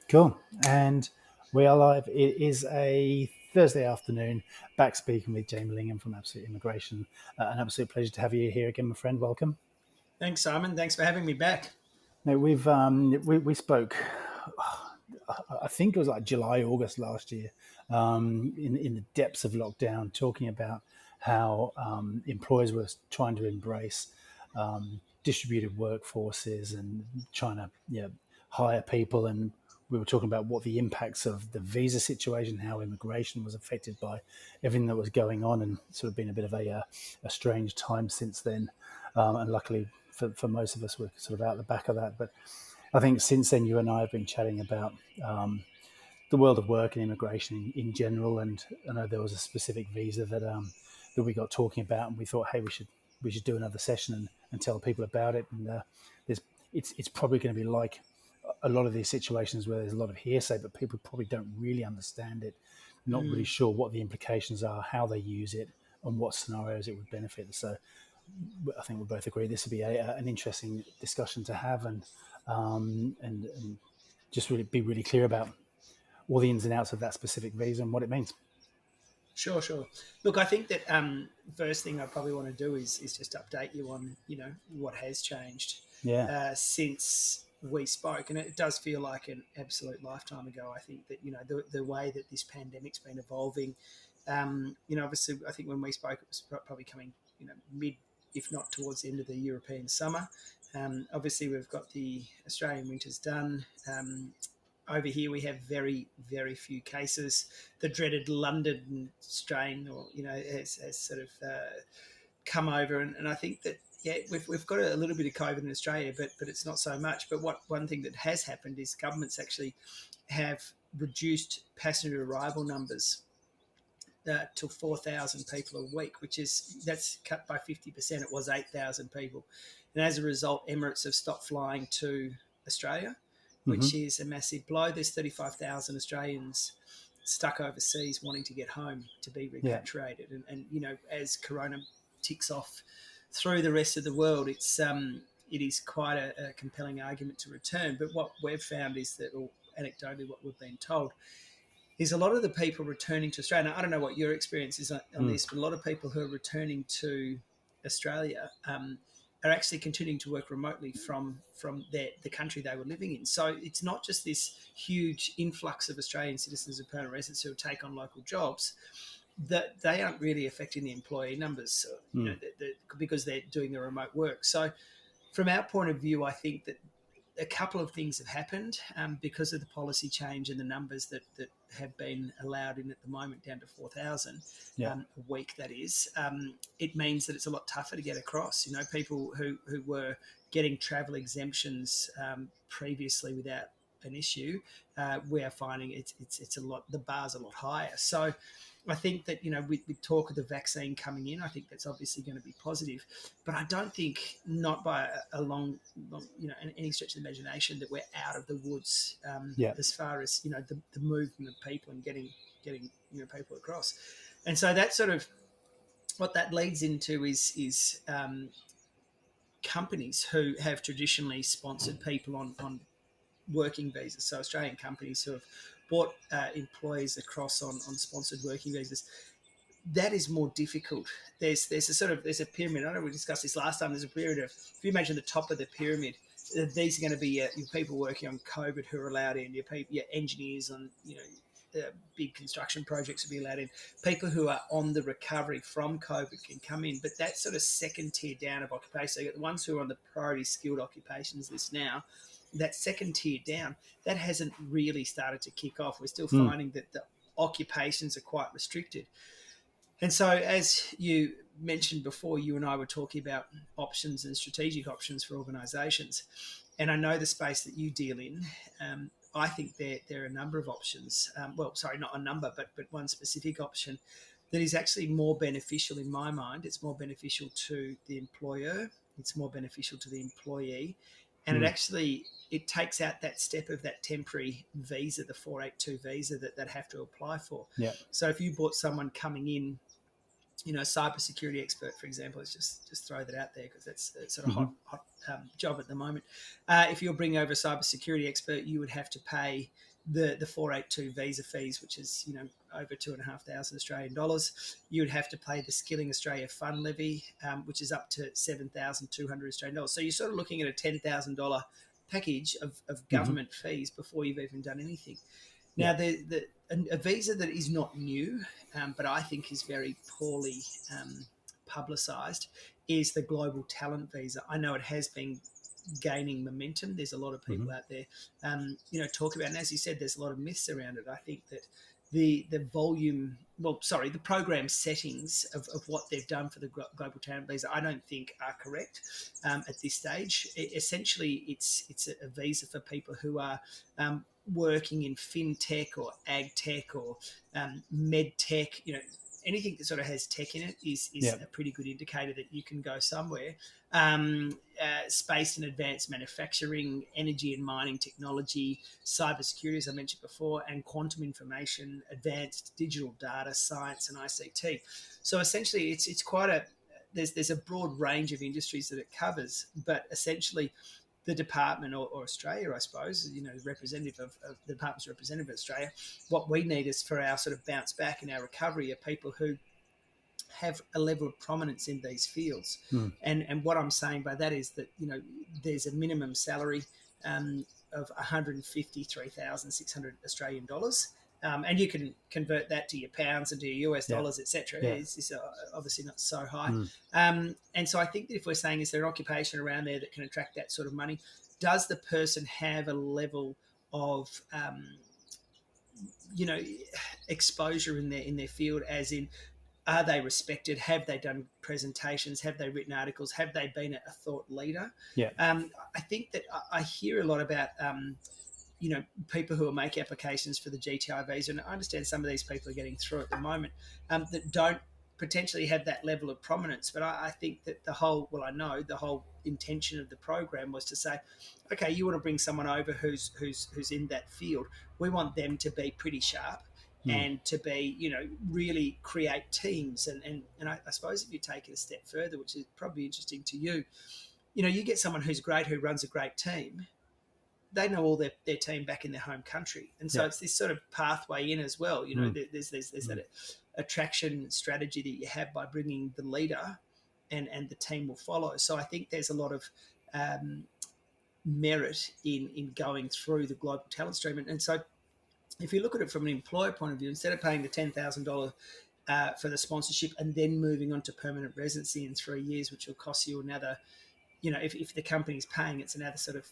Cool. And we are live. It is a Thursday afternoon. Back speaking with Jamie Lingham from Absolute Immigration. An absolute pleasure to have you here again, my friend. Welcome. Thanks, Simon. Thanks for having me back. Now we spoke. I think it was like July, August last year, in the depths of lockdown, talking about how employers were trying to embrace distributed workforces and trying to hire people. And we were talking about what the impacts of the visa situation, how immigration was affected by everything that was going on, and sort of been a bit of a strange time since then. And luckily for most of us, we're sort of out the back of that. But I think since then, you and I have been chatting about the world of work and immigration in general. And I know there was a specific visa that we got talking about, and we thought, hey, we should do another session and tell people about it. And it's probably going to be like a lot of these situations where there's a lot of hearsay, but people probably don't really understand it, not really sure what the implications are, how they use it, and what scenarios it would benefit. So I think we both agree this would be an interesting discussion to have, and just really be really clear about all the ins and outs of that specific visa and what it means. Sure. Look, I think that first thing I probably want to do is just update you on what has changed Yeah, since we spoke, and it does feel like an absolute lifetime ago. I think that the way that this pandemic's been evolving, obviously, I think when we spoke, it was probably coming mid, if not towards the end of the European summer. Obviously, we've got the Australian winters done. Over here, we have very, very few cases. The dreaded London strain, has sort of come over, and I think that we've got a little bit of COVID in Australia, but it's not so much. But one thing that has happened is governments actually have reduced passenger arrival numbers to 4,000 people a week, that's cut by 50%. It was 8,000 people, and as a result, Emirates have stopped flying to Australia, which is a massive blow. There's 35,000 Australians stuck overseas wanting to get home to be yeah, repatriated. And as Corona ticks off through the rest of the world, it is quite a compelling argument to return. But what we've found is that, or anecdotally what we've been told, is a lot of the people returning to Australia. Now, I don't know what your experience is on this, but a lot of people who are returning to Australia are actually continuing to work remotely from the country they were living in. So it's not just this huge influx of Australian citizens and permanent residents who take on local jobs, that they aren't really affecting the employee numbers, because they're doing the remote work. So from our point of view, I think that a couple of things have happened because of the policy change and the numbers that have been allowed in at the moment, down to 4,000 yeah, a week, that is. It means that it's a lot tougher to get across. People who were getting travel exemptions previously without an issue, we are finding it's a lot, the bar's a lot higher. So I think that, with talk of the vaccine coming in, I think that's obviously going to be positive. But I don't think, not by a long any stretch of the imagination, that we're out of the woods yeah, as far as, the movement of people and getting people across. And so that's sort of what that leads into is companies who have traditionally sponsored people on working visas. So Australian companies who have brought employees across on sponsored working visas, that is more difficult. There's a pyramid. I know we discussed this last time. There's a period of, if you imagine the top of the pyramid, these are going to be your people working on COVID who are allowed in. Your engineers on big construction projects will be allowed in. People who are on the recovery from COVID can come in, but that sort of second tier down of occupation. So you got the ones who are on the priority skilled occupations list now. That second tier down, that hasn't really started to kick off. We're still finding that the occupations are quite restricted. And so, as you mentioned before, you and I were talking about options and strategic options for organisations. And I know the space that you deal in. I think there are a number of options. Not a number, but one specific option that is actually more beneficial in my mind. It's more beneficial to the employer. It's more beneficial to the employee. And it takes out that step of that temporary visa, the 482 visa that they have to apply for. yeah, So if you brought someone coming in cybersecurity expert, for example. Let's just throw that out there because that's a sort of Hmm. hot job at the moment. If you're bringing over a cybersecurity expert, you would have to pay the 482 visa fees, which is over $2,500 Australian dollars. You would have to pay the Skilling Australia Fund levy, which is up to 7,200 Australian dollars. So you're sort of looking at a $10,000 package of Hmm. government fees before you've even done anything. Yeah. Now, a visa that is not new, but I think is very poorly publicised, is the global talent visa. I know it has been gaining momentum. There's a lot of Hmm. people out there, talk about, and as you said, there's a lot of myths around it. I think that the program settings of what they've done for the global talent visa, I don't think are correct at this stage. Essentially, it's a visa for people who are working in fintech or ag tech or med tech. Anything that sort of has tech in it is Yeah. a pretty good indicator that you can go somewhere. Space and advanced manufacturing, energy and mining technology, cybersecurity, as I mentioned before, and quantum information, advanced digital data, science, and ICT. So essentially, it's quite there's a broad range of industries that it covers, but essentially the department or Australia, I suppose, the representative of the department's representative of Australia, what we need is for our sort of bounce back and our recovery are people who have a level of prominence in these fields. Mm. And what I'm saying by that is that, there's a minimum salary of 153,600 Australian dollars. And you can convert that to your pounds and to your US Yeah. dollars, etc. Yeah. It's obviously not so high. Mm. And so I think that if we're saying, is there an occupation around there that can attract that sort of money? Does the person have a level of, exposure in their field, as in, are they respected? Have they done presentations? Have they written articles? Have they been a thought leader? Yeah. I think that I hear a lot about, people who will make applications for the GTI visa, and I understand some of these people are getting through at the moment, that don't potentially have that level of prominence. But I think that the whole intention of the program was to say, okay, you want to bring someone over who's in that field. We want them to be pretty sharp Mm. and to be, really create teams. And I suppose if you take it a step further, which is probably interesting to you, you get someone who's great, who runs a great team. They know all their team back in their home country, and so Yeah. it's this sort of pathway in as well. Mm. There's that attraction strategy that you have by bringing the leader, and the team will follow. So I think there's a lot of merit in going through the global talent stream, and so if you look at it from an employer point of view, instead of paying the $10,000 for the sponsorship and then moving on to permanent residency in 3 years, which will cost you another, if the company's paying, it's another sort of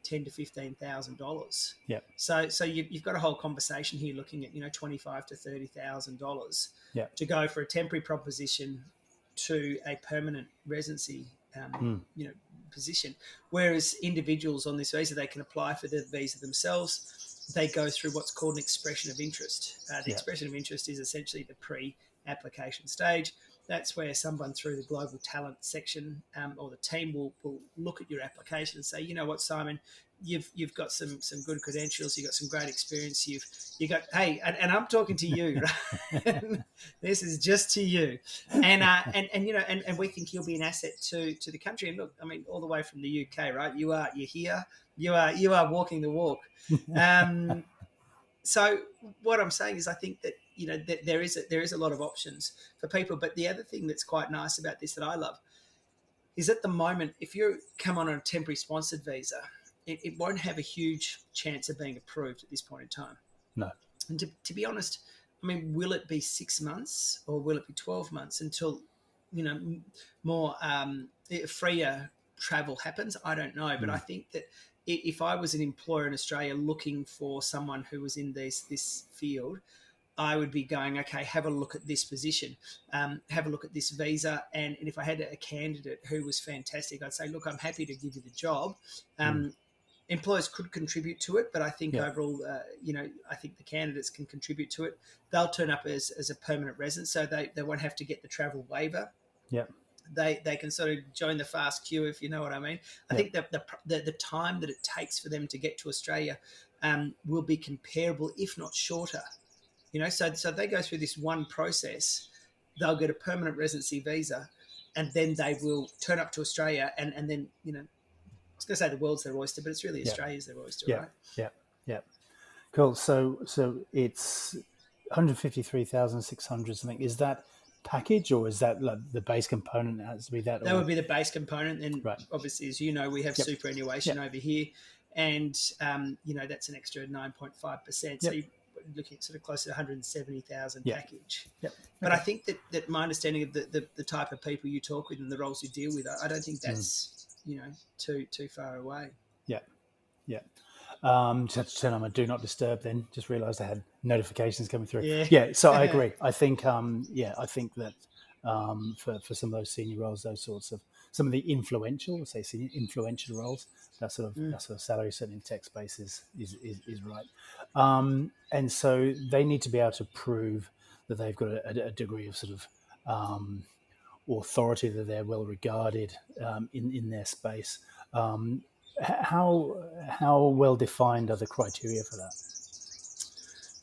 $10,000 to $15,000. Yeah. So you've got a whole conversation here looking at $25,000 to $30,000 Yeah. to go for a temporary proposition to a permanent residency position. Whereas individuals on this visa, they can apply for the visa themselves. They go through what's called an expression of interest. The expression of interest is essentially the pre-application stage. That's where someone through the global talent section or the team will look at your application and say, you know what, Simon, you've got some good credentials, you've got some great experience, you got, hey, and I'm talking to you, right? This is just to you, and we think you'll be an asset to the country. And look, I mean, all the way from the UK, right? You're here, you are walking the walk. So what I'm saying is, I think that that there is a lot of options for people. But the other thing that's quite nice about this that I love is, at the moment, if you come on a temporary sponsored visa, it won't have a huge chance of being approved at this point in time. No. And to be honest, I mean, will it be 6 months or will it be 12 months until more freer travel happens? I don't know, but I think that if I was an employer in Australia looking for someone who was in this field, I would be going, okay, have a look at this position, have a look at this visa. And if I had a candidate who was fantastic, I'd say, look, I'm happy to give you the job. Employers could contribute to it, but I think overall, I think the candidates can contribute to it. They'll turn up as a permanent resident, so they won't have to get the travel waiver. Yeah. They can sort of join the fast queue, if you know what I mean. I think that the time that it takes for them to get to Australia will be comparable, if not shorter. So they go through this one process, they'll get a permanent residency visa, and then they will turn up to Australia, and then, I was going to say the world's their oyster, but it's really Yeah. Australia's their oyster, Yeah. right? Yeah. Yeah. Cool. So it's 153,600 something. Is that package, or is that like the base component has to be that, That or would be the base component. And right? obviously, as you know, we have Yep. superannuation Yep. over here, and that's an extra 9.5%. So Yep. you're looking at sort of close to 170,000 Yep. package. Yep. But I Okay. think that my understanding of the type of people you talk with and the roles you deal with, I don't think that's too far away. Yeah. Yeah. Just have to turn on my do not disturb then. Just realised I had notifications coming through. Yeah. Yeah, so I agree. I think I think that for some of those senior roles, those sorts of some of the influential, say senior influential roles, that sort of salary certainly in the tech space is right. And so they need to be able to prove that they've got a degree of sort of authority, that they're well regarded in their space. How well defined are the criteria for that?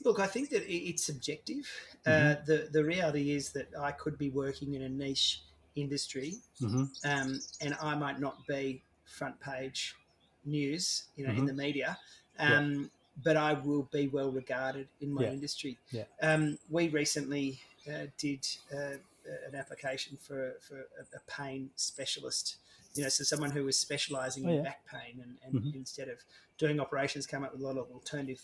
Look, I think that it's subjective. Mm-hmm. The reality is that I could be working in a niche industry, Mm-hmm. and I might not be front page news, in Mm-hmm. the media, Yeah. but I will be well regarded in my Yeah. industry. Yeah. We recently did an application for a pain specialist. So someone who was specialising Oh in yeah. back pain, and Mm-hmm. instead of doing operations, come up with a lot of alternative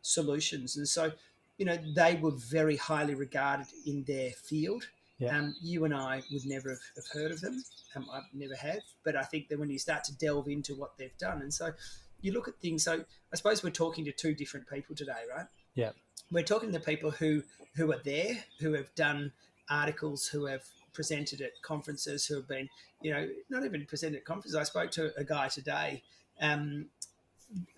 solutions. And so, they were very highly regarded in their field. Yeah. You and I would never have heard of them. I never have. But I think that when you start to delve into what they've done, and so you look at things. So I suppose we're talking to two different people today, right? Yeah. We're talking to people who are there, who have done articles, who have presented at conferences, who have been, not even presented at conferences. I spoke to a guy today, and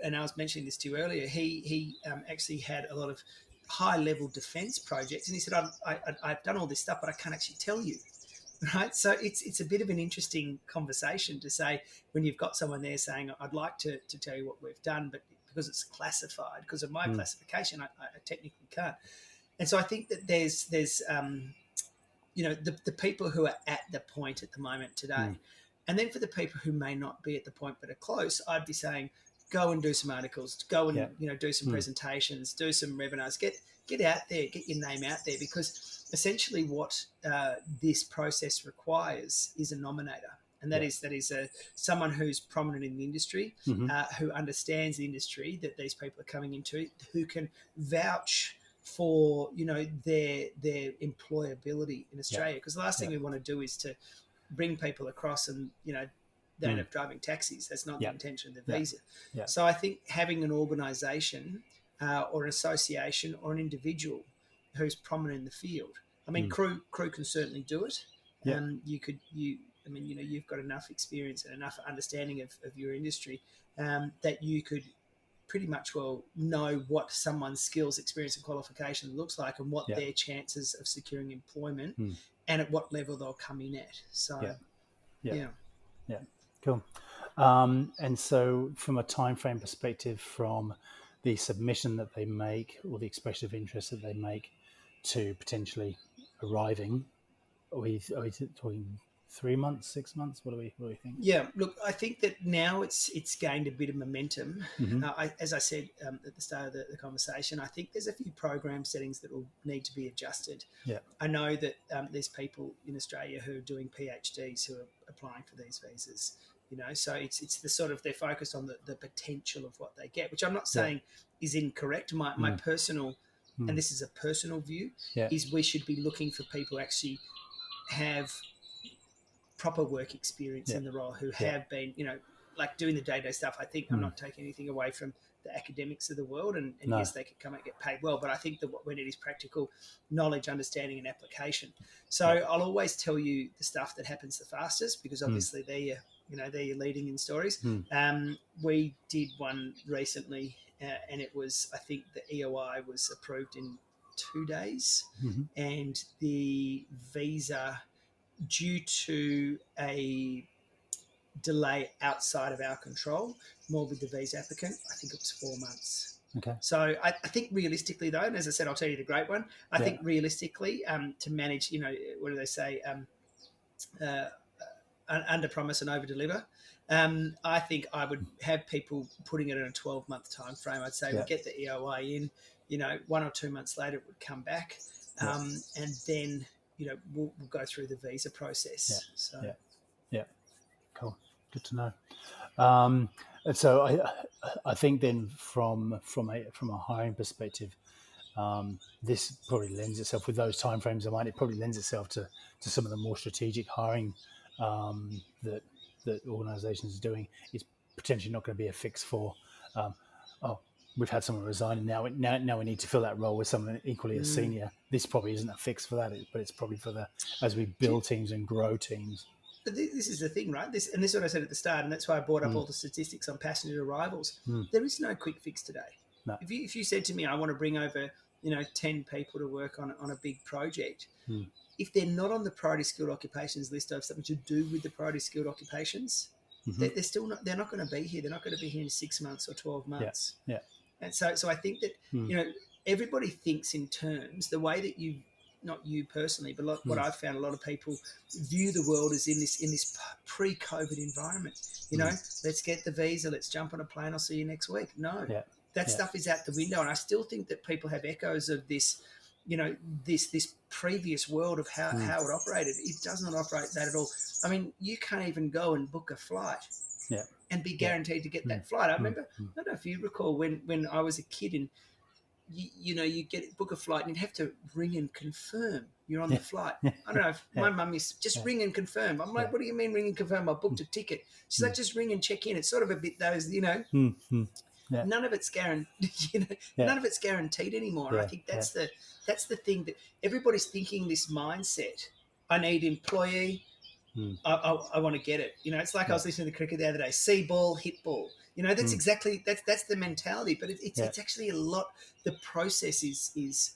I was mentioning this to you earlier. He actually had a lot of high level defence projects, and he said, I've done all this stuff, but I can't actually tell you. Right, so it's a bit of an interesting conversation to say, when you've got someone there saying, I'd like to tell you what we've done, but because it's classified, because of my classification, I technically can't. And so I think that there's the people who are at the point at the moment today, and then for the people who may not be at the point but are close, I'd be saying, go and do some articles, go and Yeah. do some presentations, do some webinars, get out there, get your name out there, because essentially what this process requires is a nominator. And that is someone who's prominent in the industry, who understands the industry that these people are coming into, who can vouch for their employability in Australia. Because the last thing we want to do is to bring people across and they end up driving taxis. That's not the intention of the visa. Yeah. So I think having an organisation or an association or an individual who's prominent in the field. I mean, crew can certainly do it. Yeah. You've got enough experience and enough understanding of your industry that you could pretty much well know what someone's skills, experience, and qualification looks like, and what their chances of securing employment and at what level they'll come in at. So, yeah. Cool. And so, from a time frame perspective, from the submission that they make or the expression of interest that they make to potentially arriving, are we talking 3 months, 6 months? What do we think? Yeah, look, I think that now it's gained a bit of momentum. As I said at the start of the conversation, I think there's a few program settings that will need to be adjusted. Yeah. I know that there's people in Australia who are doing PhDs who are applying for these visas. So it's the sort of, they're focused on the potential of what they get, which I'm not saying is incorrect. My personal, and this is a personal view, is we should be looking for people who actually have proper work experience in the role, who have been, like doing the day-to-day stuff. I think I'm not taking anything away from the academics of the world, and yes, they could come and get paid well, but I think that what we need is practical knowledge, understanding, and application. So I'll always tell you the stuff that happens the fastest, because obviously they're your leading in stories. We did one recently, and it was, I think the EOI was approved in 2 days, and the visa, due to a delay outside of our control, more with the visa applicant, I think it was 4 months. Okay. So I think realistically, though, and as I said, I'll tell you the great one. I Yeah. think realistically, to manage, what do they say? Uh, Under promise and over deliver. I think I would have people putting it in a 12-month time frame. I'd say Yeah. we get the EOI in, 1 or 2 months later it would come back, Yeah. and then we'll go through the visa process. Yeah. So Yeah. Cool. Good to know. And so I think then from a hiring perspective, this probably lends itself with those timeframes in mind. It probably lends itself to some of the more strategic hiring that organisations are doing. It's potentially not going to be a fix for, oh, we've had someone resign and now we need to fill that role with someone equally as senior. This probably isn't a fix for that, but it's probably for as we build teams and grow teams. But this is the thing, right? This is what I said at the start, and that's why I brought up all the statistics on passenger arrivals. There is no quick fix today. No. If you said to me, I want to bring over 10 people to work on a big project, if they're not on the priority skilled occupations list of something to do with the priority skilled occupations, they're still not. They're not going to be here. They're not going to be here in 6 months or 12 months. Yeah. And so I think that everybody thinks in terms the way that you. Not you personally, but what I've found, a lot of people view the world as in this pre-COVID environment. Let's get the visa, let's jump on a plane, I'll see you next week. No, that stuff is out the window, and I still think that people have echoes of this, this previous world of how it operated. It does not operate that at all. I mean, you can't even go and book a flight and be guaranteed to get that flight. I remember, I don't know if you recall when I was a kid and you book a flight and you'd have to ring and confirm you're on the flight. I don't know if my mum used to just ring and confirm. I'm like, what do you mean ring and confirm? I booked a ticket. She's like, just ring and check in. It's sort of a bit those, none of it's guaranteed. None of it's guaranteed anymore. I think that's the thing that everybody's thinking this mindset. I need employee. I want to get it. It's like I was listening to the cricket the other day. See ball, hit ball. That's exactly that's the mentality. But it's actually a lot. The process is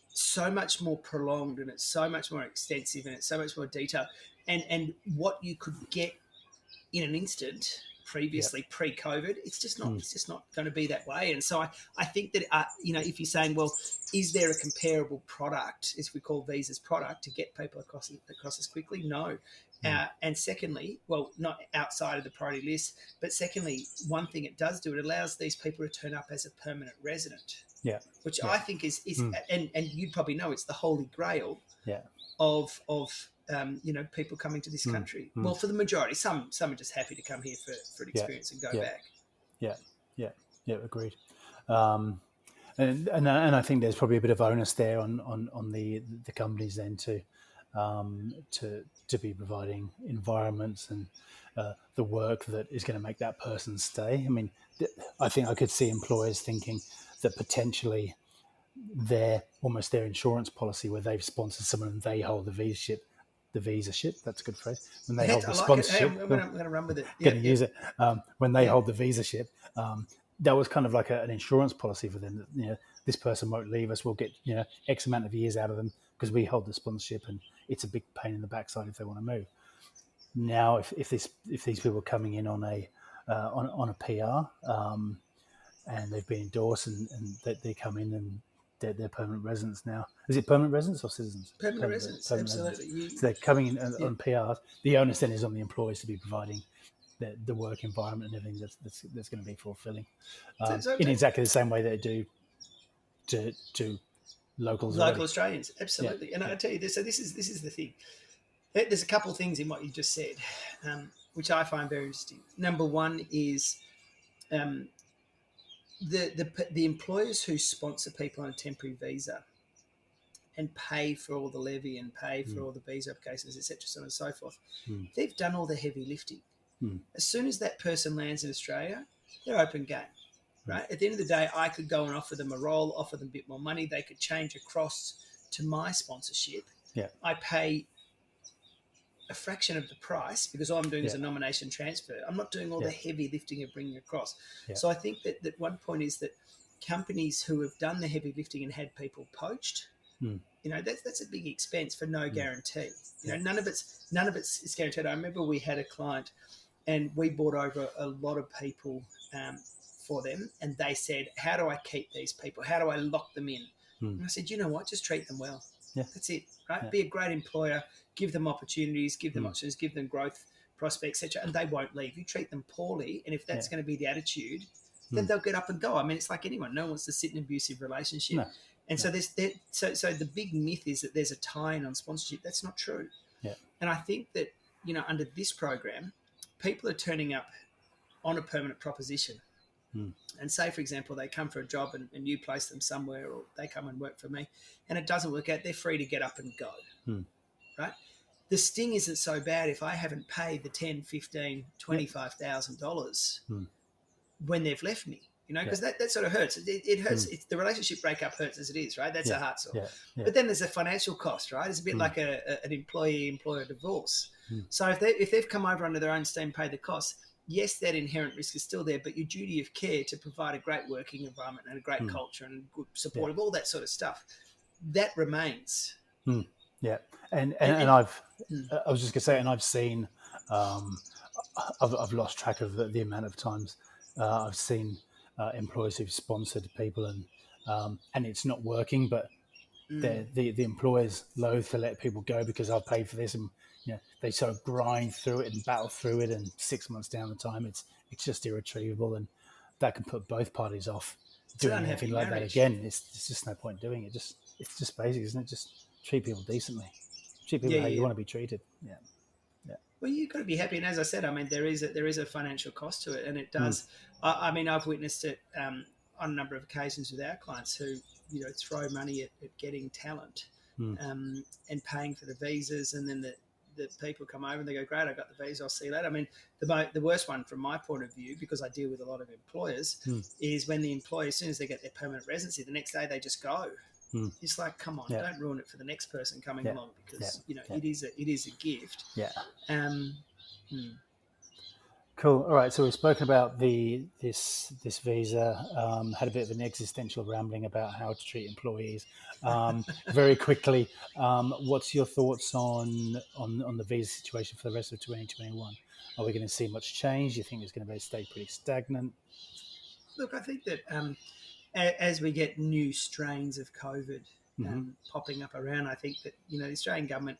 so much more prolonged, and it's so much more extensive, and it's so much more detailed. And what you could get in an instant previously pre-COVID, it's just not going to be that way. And so I think that if you're saying, well, is there a comparable product, as we call visas product, to get people across as quickly? No. And secondly, well, not outside of the priority list, but secondly, one thing it does do, it allows these people to turn up as a permanent resident. Which I think is and you'd probably know it's the holy grail of people coming to this country. Well, for the majority, some are just happy to come here for an experience and go back. Agreed. And I think there's probably a bit of onus there on the companies then to be providing environments and the work that is going to make that person stay. I mean, I think I could see employers thinking that potentially their insurance policy where they've sponsored someone and they hold the visa ship. That's a good phrase. When they hold the sponsorship, I'm going to run with it. Going to use it. When they hold the visa ship, that was kind of like an insurance policy for them. That, this person won't leave us. We'll get X amount of years out of them because we hold the sponsorship, and it's a big pain in the backside if they want to move. Now, if these people are coming in on a PR and they've been endorsed and they come in and they're permanent residents now. Is it permanent residents or citizens? Permanent residents, absolutely. Residents. So they're coming in on PRs. The onus then is on the employees to be providing the work environment and everything that's going to be fulfilling in exactly the same way they do to locals. Local Australians, absolutely. And I tell you this. So this is the thing. There's a couple of things in what you just said, which I find very interesting. Number one is the employers who sponsor people on a temporary visa and pay for all the levy and pay for all the visa applications, etc., so on and so forth. They've done all the heavy lifting. As soon as that person lands in Australia, they're open game. Right? At the end of the day, I could go and offer them a role, offer them a bit more money. They could change across to my sponsorship. I pay a fraction of the price because all I'm doing is a nomination transfer. I'm not doing all the heavy lifting of bringing across. So I think that one point is that companies who have done the heavy lifting and had people poached, that's a big expense for no guarantee. None of it's guaranteed. I remember we had a client and we brought over a lot of people for them, and they said, how do I keep these people? How do I lock them in? And I said, you know what? Just treat them well. Yeah. That's it, right? Yeah. Be a great employer, give them opportunities, give them options, give them growth prospects, etc., and they won't leave. You treat them poorly, and if that's going to be the attitude, then they'll get up and go. I mean, it's like anyone. No one wants to sit in an abusive relationship. No. And so so the big myth is that there's a tie-in on sponsorship. That's not true. Yeah. And I think that, under this program, people are turning up on a permanent proposition. And say, for example, they come for a job and you place them somewhere, or they come and work for me, and it doesn't work out, they're free to get up and go, right? The sting isn't so bad if I haven't paid the $10,000, $15,000, $25,000 when they've left me, because that sort of hurts. It hurts. It's, the relationship breakup hurts as it is, right? That's a heart sore. Yeah. But then there's a financial cost, right? It's a bit like an employee-employer divorce. So if they've come over under their own steam, paid the costs, yes, that inherent risk is still there, but your duty of care to provide a great working environment and a great culture and good support of all that sort of stuff, that remains. Yeah, and I was just gonna say, and I've seen, I've lost track of the amount of times I've seen employers who've sponsored people and it's not working, but the employers loathe to let people go because I've paid for this, and they sort of grind through it and battle through it, and 6 months down the time it's just irretrievable, and that can put both parties off doing anything like that again. It's just no point doing it. It's just basic, isn't it? Just treat people decently. Treat people how you want to be treated. Yeah. Well, you've got to be happy, and as I said, I mean, there is a financial cost to it, and it does. I mean, I've witnessed it on a number of occasions with our clients who throw money at getting talent and paying for the visas, and then the people come over and they go, great, I got the visa, I'll see you later. I mean, the worst one from my point of view, because I deal with a lot of employers, is when the employer, as soon as they get their permanent residency, the next day they just go. It's like, come on, don't ruin it for the next person coming along, because it is a gift. Cool. All right. So we've spoken about this visa. Had a bit of an existential rambling about how to treat employees. Very quickly, what's your thoughts on the visa situation for the rest of 2021? Are we going to see much change? Do you think it's going to stay pretty stagnant? Look, I think that as we get new strains of COVID popping up around, I think that the Australian government,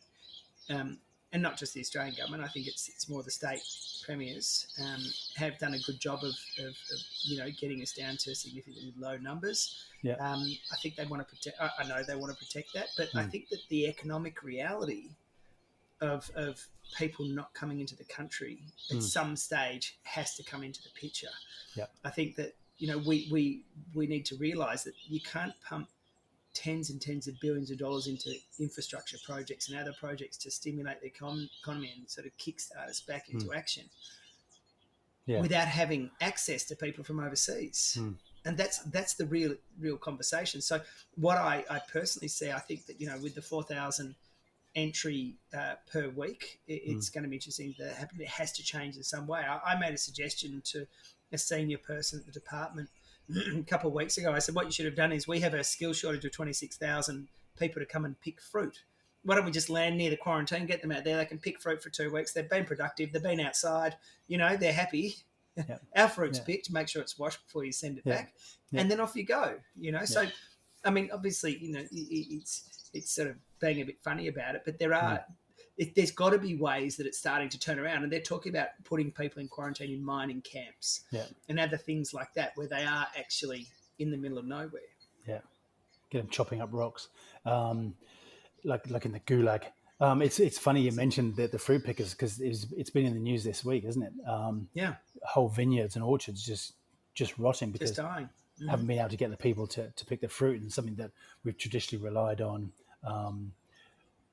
and not just the Australian government, I think it's more the state premiers have done a good job of getting us down to significantly low numbers. I think they want to protect. I know they want to protect that, but I think that the economic reality of people not coming into the country at some stage has to come into the picture. I think that we need to realise that you can't pump tens and tens of billions of dollars into infrastructure projects and other projects to stimulate the economy and sort of kickstart us back into action without having access to people from overseas. And that's the real conversation. So what I personally see, I think that with the 4,000 entry per week, it's going to be interesting to happen. It has to change in some way. I made a suggestion to a senior person at the department a couple of weeks ago. I said, what you should have done is, we have a skill shortage of 26,000 people to come and pick fruit. Why don't we just land near the quarantine, get them out there, they can pick fruit for 2 weeks, they've been productive, they've been outside, they're happy. Our fruit's picked, make sure it's washed before you send it back, and then off you go. So I mean, obviously, it's sort of being a bit funny about it, but there's got to be ways that it's starting to turn around, and they're talking about putting people in quarantine in mining camps and other things like that, where they are actually in the middle of nowhere. Get them chopping up rocks, like in the gulag. It's funny you mentioned the fruit pickers, because it's been in the news this week, isn't it? Whole vineyards and orchards just rotting because just dying. Haven't been able to get the people to pick the fruit, and something that we've traditionally relied on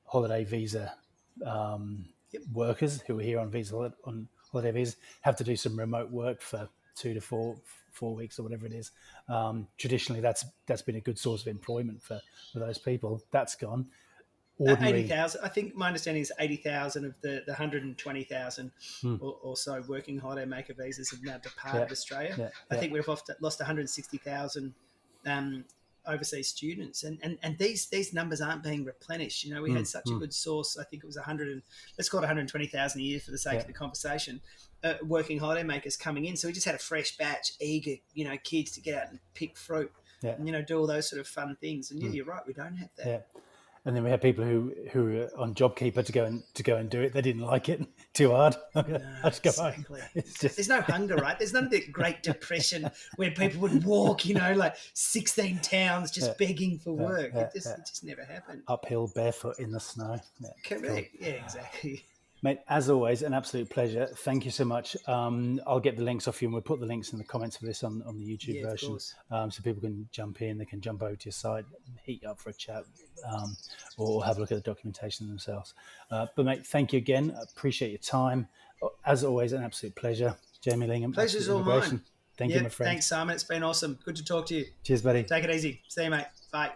holiday visa workers who are here on holiday visas have to do some remote work for 2 to 4 weeks or whatever it is. Traditionally, that's been a good source of employment for those people. That's gone. 80,000. I think my understanding is 80,000 of the 120,000 or so working holiday maker visas have now departed Australia. I think we've lost 160,000 overseas students, and these numbers aren't being replenished. You know, we had such a good source. I think it was 100 and let's call it 120,000 a year for the sake of the conversation. Working holiday makers coming in, so we just had a fresh batch, eager, you know, kids to get out and pick fruit, and, you know, do all those sort of fun things. And you're right, we don't have that. Yeah. And then we had people who were on JobKeeper to go and do it. They didn't like it, too hard. I just go home. There's no hunger, right? There's none of the Great Depression where people would walk, you know, like 16 towns just begging for work. It just never happened. Uphill, barefoot in the snow. Correct. Cool. Yeah, exactly. Mate, as always, an absolute pleasure. Thank you so much. I'll get the links off you, and we'll put the links in the comments for this on the YouTube version, so people can jump in. They can jump over to your site, hit you up for a chat, or have a look at the documentation themselves. But mate, thank you again. I appreciate your time. As always, an absolute pleasure. Jamie Lingham. Pleasure's all mine. Thank you, my friend. Thanks, Simon. It's been awesome. Good to talk to you. Cheers, buddy. Take it easy. See you, mate. Bye.